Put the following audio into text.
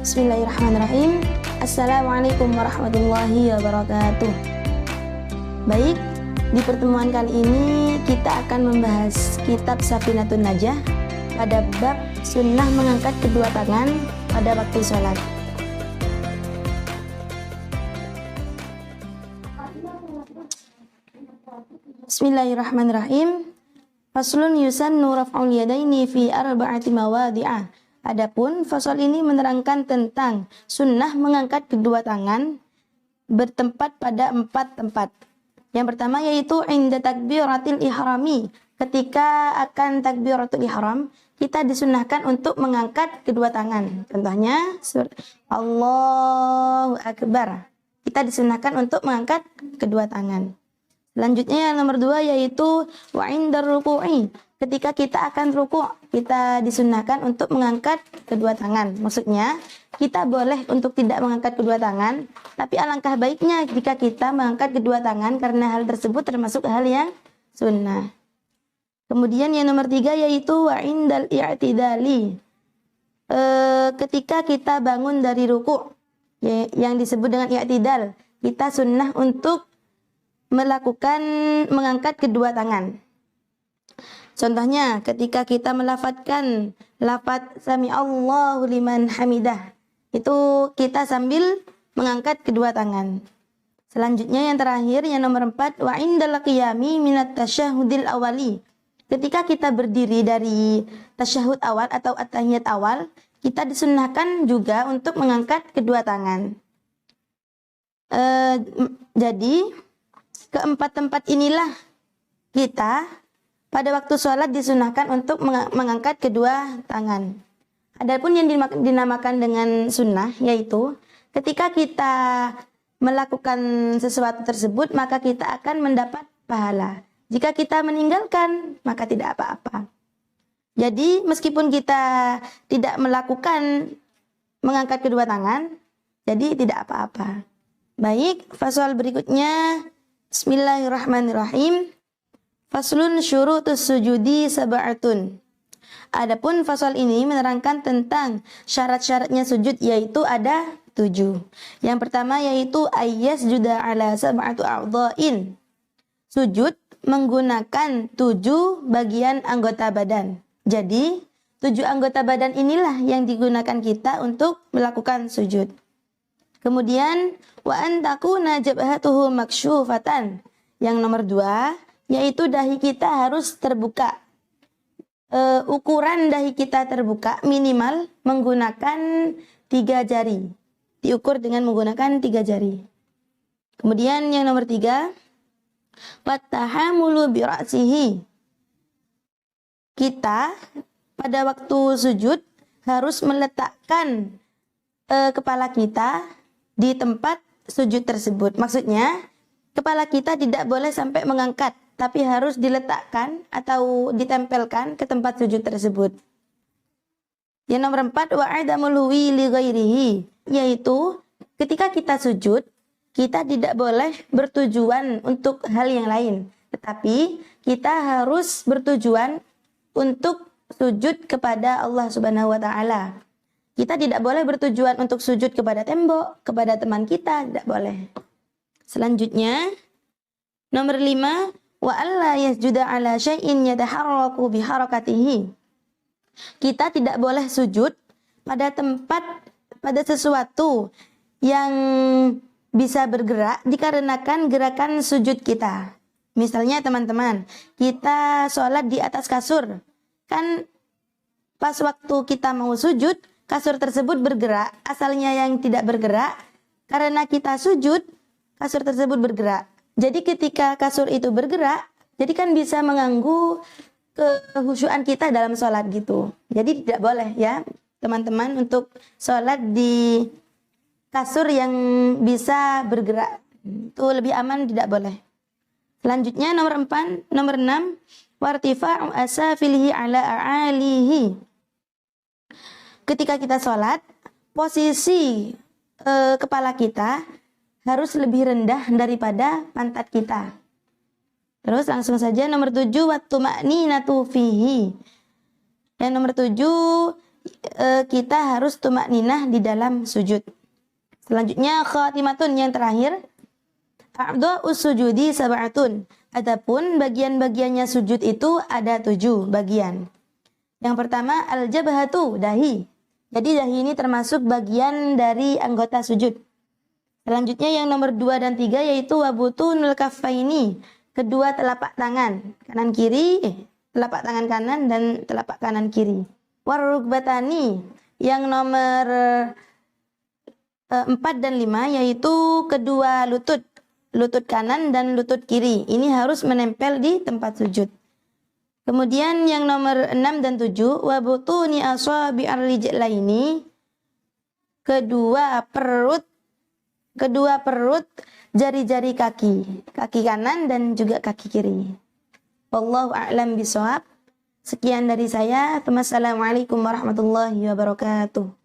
Bismillahirrahmanirrahim. Assalamualaikum warahmatullahi wabarakatuh. Baik, di pertemuan kali ini kita akan membahas kitab Safinatun Najah pada bab sunnah mengangkat kedua tangan pada waktu sholat. Bismillahirrahmanirrahim. Faslun yusannu raf'ul yadaini fi arba'ati mawadi'ah. Adapun fasal ini menerangkan tentang sunnah mengangkat kedua tangan bertempat pada 4 tempat. Yang pertama yaitu inda takbiratil ihrami. Ketika akan takbiratul ihram, kita disunnahkan untuk mengangkat kedua tangan. Contohnya Allahu Akbar. Kita disunnahkan untuk mengangkat kedua tangan. Selanjutnya yang nomor 2 yaitu wa indar ruku'i. Ketika kita akan ruku', kita disunnahkan untuk mengangkat kedua tangan. Maksudnya, kita boleh untuk tidak mengangkat kedua tangan, tapi alangkah baiknya jika kita mengangkat kedua tangan karena hal tersebut termasuk hal yang sunnah. Kemudian yang nomor 3 yaitu wa indal i'tidali. Ketika kita bangun dari ruku', yang disebut dengan i'tidal, kita sunnah untuk mengangkat kedua tangan. Contohnya ketika kita melafadzkan lafadz sami Allahu liman hamidah, itu kita sambil mengangkat kedua tangan. Selanjutnya yang terakhir yang nomor 4 wa indal qiyami minat tasyahudil awali. Ketika kita berdiri dari tasyahud awal atau at-tahiyat awal, kita disunnahkan juga untuk mengangkat kedua tangan. Jadi keempat tempat inilah kita pada waktu sholat disunahkan untuk mengangkat kedua tangan. Adapun yang dinamakan dengan sunnah yaitu ketika kita melakukan sesuatu tersebut maka kita akan mendapat pahala. Jika kita meninggalkan maka tidak apa-apa. Jadi meskipun kita tidak melakukan mengangkat kedua tangan, jadi tidak apa-apa. Baik, fasal berikutnya. Bismillahirrahmanirrahim. Faslun syurutus sujudi sab'atun. Adapun fasal ini menerangkan tentang syarat-syaratnya sujud yaitu ada 7. Yang pertama yaitu ayyasjuda ala sab'atu a'dha'in. Sujud menggunakan 7 bagian anggota badan. Jadi 7 anggota badan inilah yang digunakan kita untuk melakukan sujud. Kemudian wa an takuna jabhatuhu maksyufatan. Yang nomor 2 yaitu dahi kita harus terbuka. Ukuran dahi kita terbuka minimal menggunakan 3 jari. Diukur dengan menggunakan 3 jari. Kemudian yang nomor 3 wattahamulu bira'sihi. Kita pada waktu sujud harus meletakkan kepala kita di tempat sujud tersebut. Maksudnya kepala kita tidak boleh sampai mengangkat, tapi harus diletakkan atau ditempelkan ke tempat sujud tersebut. Yang nomor 4 wa'adamul huwi li ghairihi, yaitu ketika kita sujud, kita tidak boleh bertujuan untuk hal yang lain, tetapi kita harus bertujuan untuk sujud kepada Allah Subhanahu wa taala. Kita tidak boleh bertujuan untuk sujud kepada tembok, kepada teman kita, tidak boleh. Selanjutnya, nomor 5 wa alla yasjuda ala syai'in yataharraku biharakatihi. Kita tidak boleh sujud pada sesuatu yang bisa bergerak dikarenakan gerakan sujud kita. Misalnya teman-teman, kita sholat di atas kasur. Kan pas waktu kita mau sujud, kasur tersebut bergerak. Asalnya yang tidak bergerak, karena kita sujud, kasur tersebut bergerak. Jadi ketika kasur itu bergerak, jadi kan bisa mengganggu kehusyuan kita dalam sholat gitu. Jadi tidak boleh ya teman-teman untuk sholat di kasur yang bisa bergerak. Itu lebih aman, tidak boleh. Selanjutnya nomor 6 wartifa'u asafilihi ala a'alihi. Ketika kita sholat, posisi kepala kita harus lebih rendah daripada pantat kita. Terus langsung saja nomor 7 wattu ma'ninatu fihi. Yang nomor 7 kita harus tumakninah di dalam sujud. Selanjutnya khatimatun yang terakhir. A'dha'us sujudi sab'atun. Adapun bagian-bagiannya sujud itu ada 7 bagian. Yang pertama al-jabhatu, dahi. Jadi dahi ini termasuk bagian dari anggota sujud. Selanjutnya yang nomor 2 dan 3 yaitu wabutunul kaffaini, kedua telapak tangan kanan kiri, telapak tangan kanan dan telapak kanan kiri. Warukbatani yang nomor 4 dan 5 yaitu kedua lutut, lutut kanan dan lutut kiri. Ini harus menempel di tempat sujud. Kemudian yang nomor 6 dan 7 wabutuni asabi'ar rijlaini, kedua perut jari-jari kaki kanan dan juga kaki kiri. Wallahu a'lam bishawab. Sekian dari saya. Wassalamualaikum warahmatullahi wabarakatuh.